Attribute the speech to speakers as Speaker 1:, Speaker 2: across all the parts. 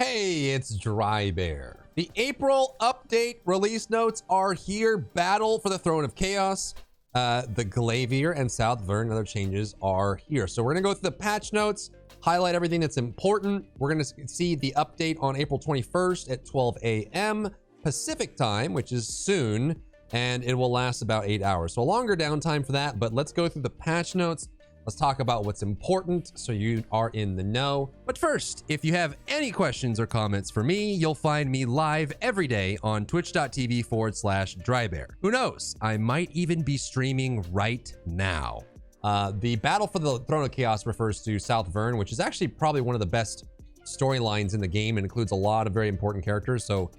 Speaker 1: Hey, it's Drybear. The April update release notes are here. Battle for the Throne of Chaos. The Glaivier and South Vern and other changes are here. So we're going to go through the patch notes, highlight everything that's important. We're going to see the update on April 21st at 12 a.m. Pacific time, which is soon, and it will last about 8 hours. So a longer downtime for that, but let's go through the patch notes. Let's talk about what's important so you are in the know. But first, if you have any questions or comments for me, you'll find me live every day on twitch.tv/Drybear. Who knows? I might even be streaming right now. The Battle for the Throne of Chaos refers to South Vern, which is actually probably one of the best storylines in the game and includes a lot of very important characters. So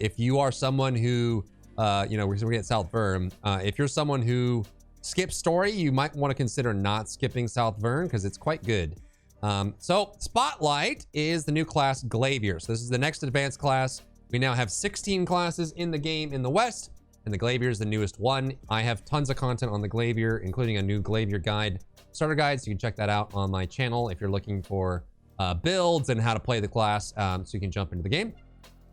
Speaker 1: if you are someone who, we're going to get South Vern. If you're someone who skip story, you might want to consider not skipping South Vern because it's quite good. So Spotlight is the new class Glaivier. So this is the next advanced class. We now have 16 classes in the game in the West, and the Glaivier is the newest one. I have tons of content on the Glaivier, including a new Glaivier guide, starter guide, so you can check that out on my channel if you're looking for builds and how to play the class, so you can jump into the game.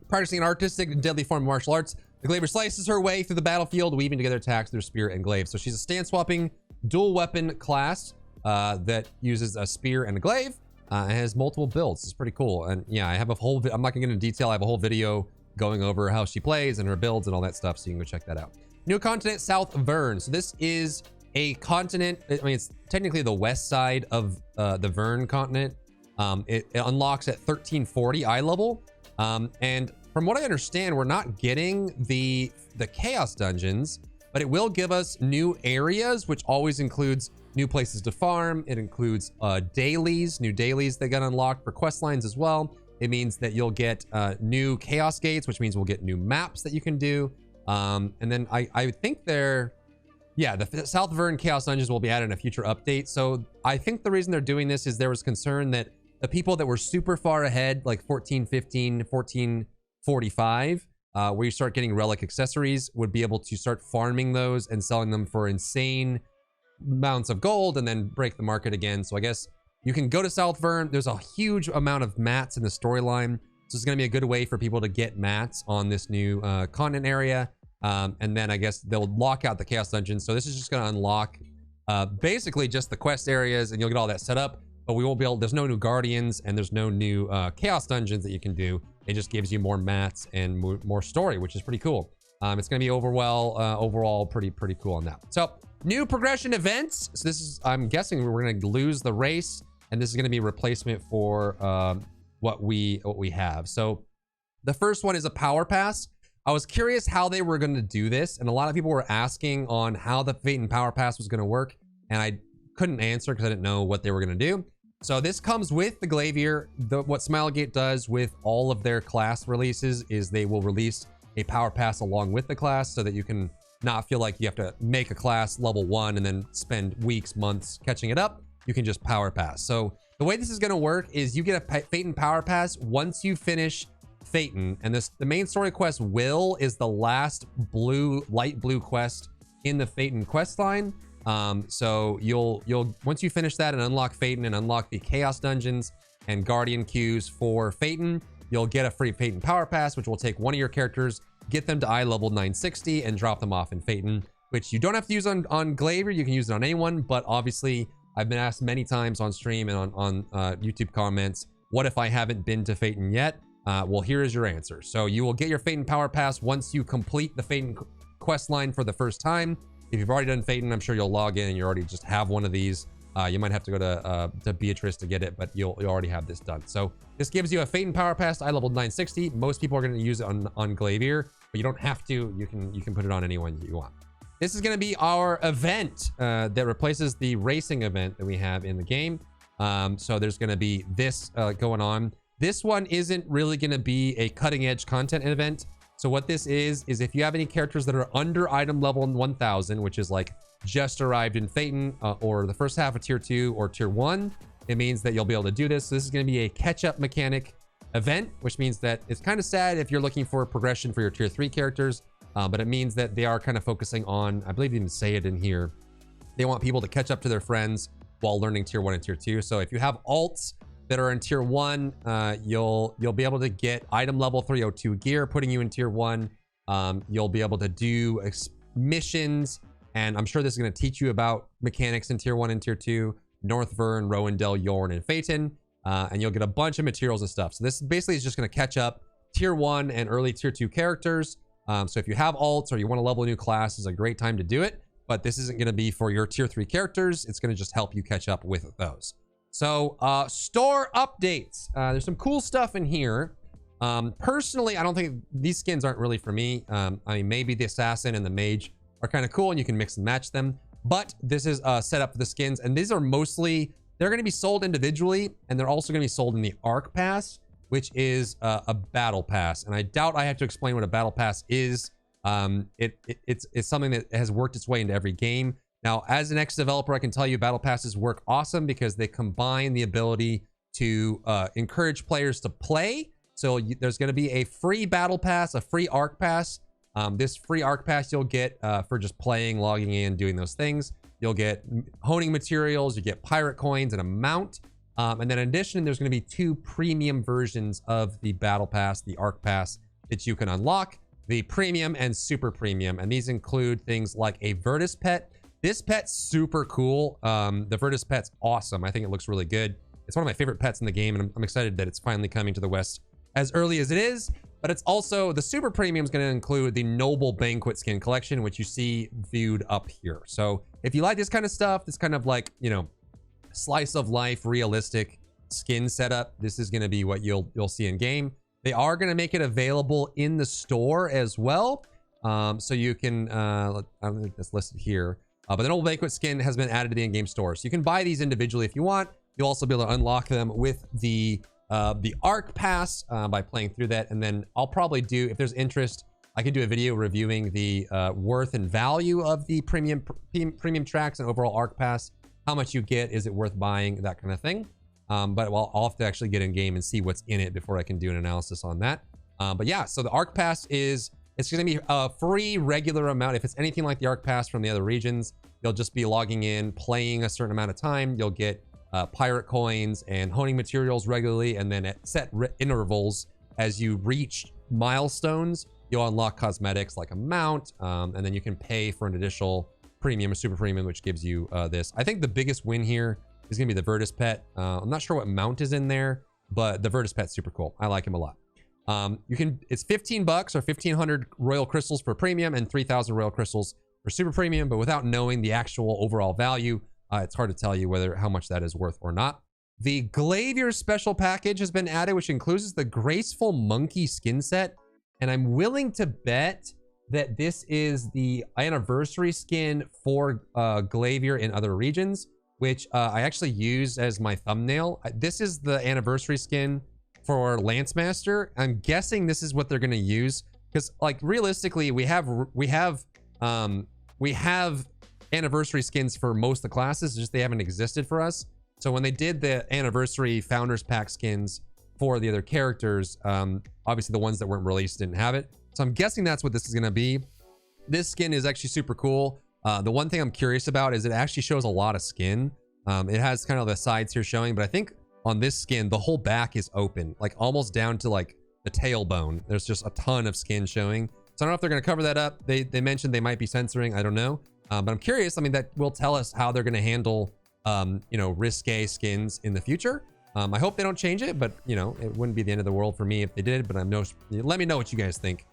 Speaker 1: Practicing an artistic and deadly form of martial arts, the Glaivier slices her way through the battlefield, weaving together attacks through spear and glaive. So she's a stand-swapping, dual weapon class that uses a spear and a glaive. And has multiple builds. It's pretty cool. And yeah, I have a whole, I'm not gonna get into detail. I have a whole video going over how she plays and her builds and all that stuff, so you can go check that out. New continent, South Vern. So this is a continent, I mean, it's technically the west side of the Vern continent. It unlocks at 1340 eye level. And from what I understand, we're not getting the chaos dungeons, but it will give us new areas, which always includes new places to farm. It includes dailies, new dailies that got unlocked for quest lines as well. It means that you'll get new chaos gates, which means we'll get new maps that you can do. And then I think the South Vern chaos dungeons will be added in a future update. So I think the reason they're doing this is there was concern that the people that were super far ahead, like 1415, 1445, where you start getting relic accessories, would be able to start farming those and selling them for insane amounts of gold and then break the market again. So I guess you can go to South Vern. There's a huge amount of mats in the storyline. So it's going to be a good way for people to get mats on this new continent area. And then I guess they'll lock out the chaos dungeons. So this is just going to unlock basically just the quest areas, and you'll get all that set up. But we won't be able, there's no new guardians and there's no new chaos dungeons that you can do. It just gives you more mats and more story, which is pretty cool. It's going to be overall pretty cool on that. So new progression events. So this is, I'm guessing we're going to lose the race, and this is going to be a replacement for what we have. So the first one is a power pass. I was curious how they were going to do this, and a lot of people were asking on how the Phaeton power pass was going to work, and I couldn't answer because I didn't know what they were going to do. So this comes with the Glaivier. What Smilegate does with all of their class releases is they will release a power pass along with the class, so that you can not feel like you have to make a class level 1 and then spend weeks, months catching it up. You can just power pass. So the way this is going to work is you get a Phaeton power pass once you finish Phaeton, and the main story quest Will is the last light blue quest in the Phaeton quest line. So you'll once you finish that and unlock Phaeton and unlock the chaos dungeons and guardian queues for Phaeton, you'll get a free Phaeton power pass, which will take one of your characters, get them to eye level 960, and drop them off in Phaeton, which you don't have to use on Glaivier. You can use it on anyone, but obviously I've been asked many times on stream and on YouTube comments, what if I haven't been to Phaeton yet? Well, here is your answer. So you will get your Phaeton power pass once you complete the Phaeton quest line for the first time. If you've already done Phaeton, I'm sure you'll log in and you already just have one of these. You might have to go to Beatrice to get it, but you'll already have this done. So this gives you a Phaeton power pass, eye level 960. Most people are going to use it on Glaivier, but you don't have to. You can put it on anyone you want. This is going to be our event that replaces the racing event that we have in the game. So there's going to be this going on. This one isn't really going to be a cutting edge content event. So what this is if you have any characters that are under item level 1000, which is like just arrived in Phaeton or the first half of tier 2 or tier 1, it means that you'll be able to do this. So this is going to be a catch-up mechanic event, which means that it's kind of sad if you're looking for progression for your tier 3 characters, but it means that they are kind of focusing on, I believe you can say it in here, they want people to catch up to their friends while learning tier 1 and tier 2. So if you have alts that are in tier 1, you'll be able to get item level 302 gear, putting you in tier 1. You'll be able to do missions, and I'm sure this is going to teach you about mechanics in tier 1 and tier 2, North Vern, Rowendell, Yorn, and Phaeton, and you'll get a bunch of materials and stuff. So this basically is just going to catch up tier 1 and early tier 2 characters. So if you have alts or you want to level a new class, is a great time to do it, but this isn't going to be for your tier 3 characters. It's going to just help you catch up with those. So store updates. There's some cool stuff in here. Personally, I don't think these skins aren't really for me. I mean, maybe the assassin and the mage are kind of cool and you can mix and match them, but this is set up for the skins, and these are mostly, they're going to be sold individually, and they're also going to be sold in the Ark Pass, which is a battle pass. And I doubt I have to explain what a battle pass is. It's something that has worked its way into every game. Now, as an ex-developer, I can tell you battle passes work awesome because they combine the ability to encourage players to play. So there's going to be a free battle pass, a free Ark Pass. This free Ark Pass you'll get for just playing, logging in, doing those things. You'll get honing materials, you get pirate coins and a mount. And then in addition, there's going to be 2 premium versions of the battle pass, the Ark Pass, that you can unlock. The premium and super premium. And these include things like a Virtus pet. This pet's super cool. The Virtus pet's awesome. I think it looks really good. It's one of my favorite pets in the game, and I'm excited that it's finally coming to the West as early as it is. But it's also, the super premium is going to include the Noble Banquet skin collection, which you see viewed up here. So if you like this kind of stuff, this kind of like, you know, slice of life, realistic skin setup, this is going to be what you'll see in game. They are going to make it available in the store as well. So you can, I don't think that's listed here. But the Noble Banquet skin has been added to the in-game store. So you can buy these individually if you want. You'll also be able to unlock them with the Ark Pass by playing through that. And then I'll probably do, if there's interest, I can do a video reviewing the worth and value of the premium tracks and overall Ark Pass. How much you get, is it worth buying, that kind of thing. But I'll have to actually get in game and see what's in it before I can do an analysis on that. But yeah, so the Ark Pass is, it's going to be a free regular amount. If it's anything like the Ark Pass from the other regions, you'll just be logging in, playing a certain amount of time. You'll get pirate coins and honing materials regularly, and then at set intervals, as you reach milestones, you'll unlock cosmetics like a mount, and then you can pay for an additional premium or super premium, which gives you this. I think the biggest win here is going to be the Virtus pet. I'm not sure what mount is in there, but the Virtus pet's super cool. I like him a lot. It's $15 or 1,500 royal crystals for premium and 3,000 royal crystals for super premium, but without knowing the actual overall value, it's hard to tell you how much that is worth or not. The Glaivier special package has been added, which includes the graceful monkey skin set, and I'm willing to bet that this is the anniversary skin for Glaivier in other regions, which I actually used as my thumbnail. This is the anniversary skin for Lancemaster. I'm guessing this is what they're going to use, because like realistically, we have anniversary skins for most of the classes, just they haven't existed for us. So when they did the anniversary founders pack skins for the other characters, obviously the ones that weren't released didn't have it. So I'm guessing that's what this is going to be. This skin is actually super cool. The one thing I'm curious about is it actually shows a lot of skin. It has kind of the sides here showing, but I think on this skin, the whole back is open, like almost down to like the tailbone. There's just a ton of skin showing. So I don't know if they're going to cover that up. They mentioned they might be censoring. I don't know. But I'm curious. I mean, that will tell us how they're going to handle, you know, risque skins in the future. I hope they don't change it, but you know, it wouldn't be the end of the world for me if they did, but let me know what you guys think.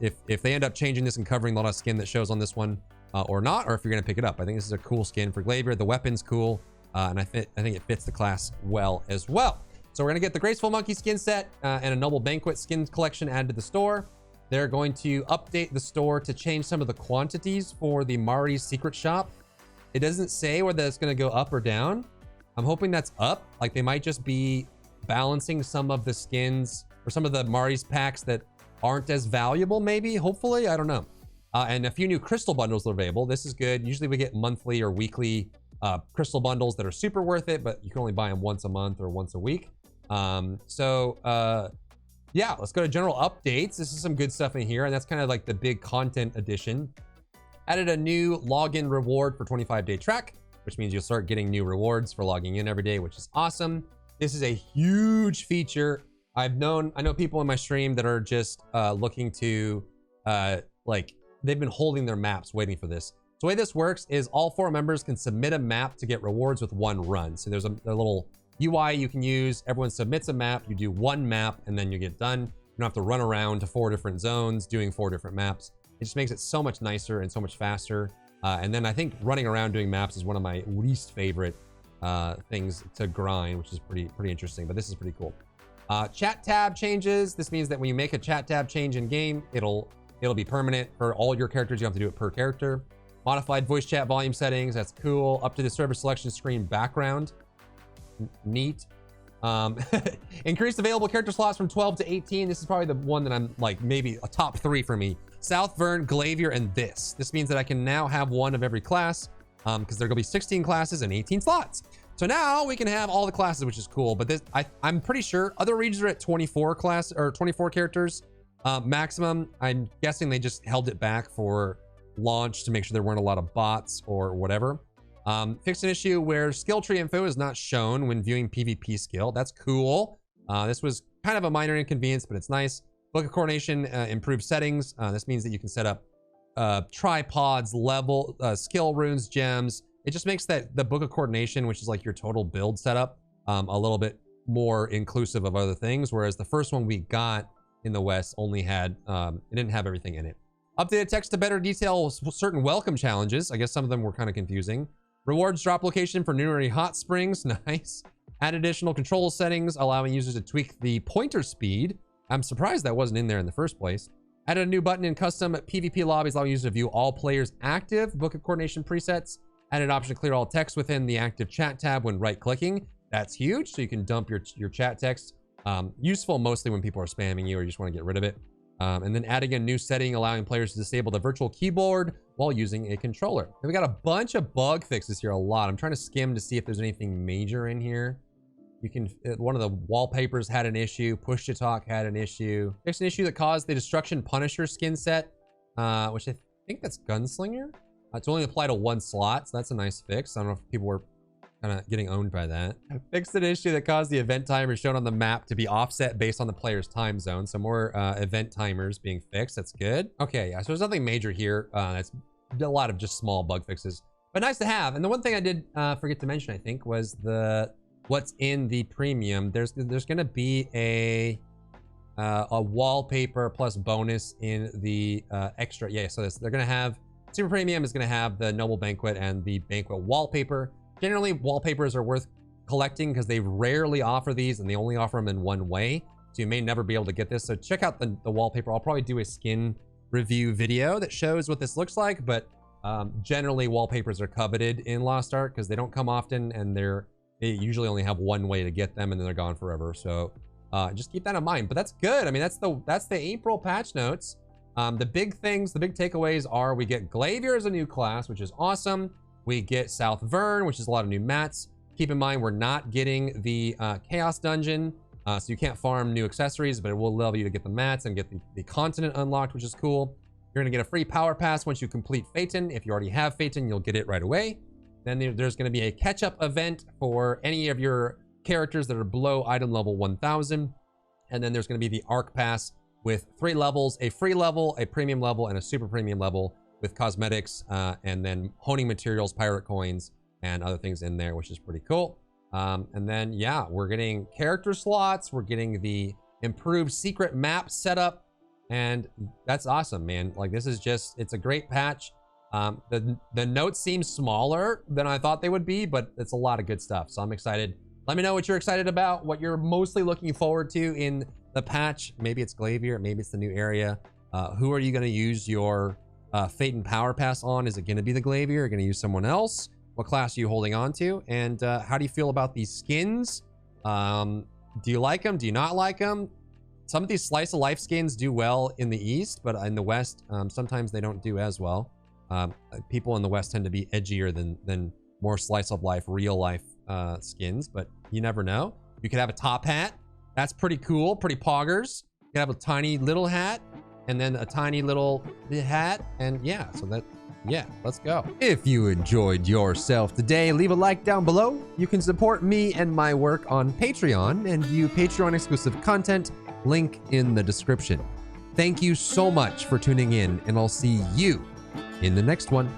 Speaker 1: If they end up changing this and covering a lot of skin that shows on this one, or not, or if you're going to pick it up. I think this is a cool skin for Glaivier. The weapon's cool. And I think it fits the class well as well. So we're going to get the Graceful Monkey skin set and a Noble Banquet skin collection added to the store. They're going to update the store to change some of the quantities for the Mari's Secret Shop. It doesn't say whether it's going to go up or down. I'm hoping that's up. Like they might just be balancing some of the skins or some of the Mari's packs that aren't as valuable, maybe, hopefully. I don't know. And a few new crystal bundles are available. This is good. Usually we get monthly or weekly crystal bundles that are super worth it, but you can only buy them once a month or once a week. Yeah, let's go to general updates. This is some good stuff in here, and that's kind of like the big content edition. Added a new login reward for 25-day track, which means you'll start getting new rewards for logging in every day, which is awesome. This is a huge feature. I know people in my stream that are just looking to like, they've been holding their maps waiting for this. So the way this works is all 4 members can submit a map to get rewards with 1 run. So there's a little UI you can use. Everyone submits a map, you do 1 map, and then you get done. You don't have to run around to 4 different zones doing 4 different maps. It just makes it so much nicer and so much faster. And then I think running around doing maps is one of my least favorite things to grind, which is pretty interesting, but this is pretty cool. Chat tab changes. This means that when you make a chat tab change in game, it'll be permanent for all your characters. You have to do it per character. Modified voice chat volume settings. That's cool. Up to the server selection screen background. Neat. Increased available character slots from 12 to 18. This is probably the one that I'm like maybe a top 3 for me. South, Vern, Glaivier, and this. This means that I can now have one of every class because there are going to be 16 classes and 18 slots. So now we can have all the classes, which is cool. But this, I'm pretty sure other regions are at 24 characters maximum. I'm guessing they just held it back for launch to make sure there weren't a lot of bots or whatever. Fixed an issue where skill tree info is not shown when viewing PvP skill. That's cool. This was kind of a minor inconvenience, but it's nice. Book of Coordination improved settings. This means that you can set up tripods, level, skill runes, gems. It just makes the Book of Coordination, which is like your total build setup, a little bit more inclusive of other things. Whereas the first one we got in the West only had, it didn't have everything in it. Updated text to better detail certain welcome challenges. I guess some of them were kind of confusing. Rewards drop location for numerary hot springs. Nice. Add additional control settings, allowing users to tweak the pointer speed. I'm surprised that wasn't in there in the first place. Added a new button in custom PvP lobbies, allowing users to view all players' active Book of Coordination presets. Added an option to clear all text within the active chat tab when right-clicking. That's huge, so you can dump your chat text. Useful mostly when people are spamming you or you just want to get rid of it. And then adding a new setting, allowing players to disable the virtual keyboard while using a controller. And we got a bunch of bug fixes here, a lot. I'm trying to skim to see if there's anything major in here. You can, one of the wallpapers had an issue. Push to talk had an issue. Fixed an issue that caused the Destruction Punisher skin set, which I think that's Gunslinger. It's only applied to 1 slot, so that's a nice fix. I don't know if people were kind of getting owned by that. Fixed an issue that caused the event timer shown on the map to be offset based on the player's time zone. So more event timers being fixed. That's good. Okay, yeah, so there's nothing major here. That's a lot of just small bug fixes, but nice to have. And the one thing I did forget to mention, I think, was what's in the premium. There's going to be a wallpaper plus bonus in the extra. Yeah, so they're going to have Super Premium is going to have the Noble Banquet and the Banquet wallpaper. Generally, wallpapers are worth collecting because they rarely offer these and they only offer them in one way. So you may never be able to get this. So check out the wallpaper. I'll probably do a skin review video that shows what this looks like. But generally, wallpapers are coveted in Lost Ark because they don't come often and they usually only have one way to get them and then they're gone forever. So just keep that in mind. But that's good. I mean, that's the April patch notes. The big things, the big takeaways are we get Glaivier as a new class, which is awesome. We get South Vern, which is a lot of new mats. Keep in mind, we're not getting the Chaos Dungeon, so you can't farm new accessories, but it will allow you to get the mats and get the continent unlocked, which is cool. You're gonna get a free power pass once you complete Phaeton. If you already have Phaeton, you'll get it right away. Then there's gonna be a catch-up event for any of your characters that are below item level 1000. And then there's gonna be the Arc Pass with 3 levels, a free level, a premium level, and a super premium level, with cosmetics and then honing materials, pirate coins, and other things in there, which is pretty cool. And then, yeah, we're getting character slots. We're getting the improved secret map setup. And that's awesome, man. Like, this is just, it's a great patch. The notes seem smaller than I thought they would be, but it's a lot of good stuff. So I'm excited. Let me know what you're excited about, what you're mostly looking forward to in the patch. Maybe it's Glaivier, maybe it's the new area. Who are you going to use your Phaeton Power Pass on? Is it going to be the Glaivier? Are you going to use someone else? What class are you holding on to? And how do you feel about these skins? Do you like them? Do you not like them? Some of these slice of life skins do well in the East, but in the West, sometimes they don't do as well. People in the West tend to be edgier than more slice of life, real life skins, but you never know. You could have a top hat. That's pretty cool, pretty poggers. You could have a tiny little hat and then a tiny little hat. And yeah, so Yeah, let's go. If you enjoyed yourself today, leave a like down below. You can support me and my work on Patreon and view Patreon exclusive content, link in the description. Thank you so much for tuning in, and I'll see you in the next one.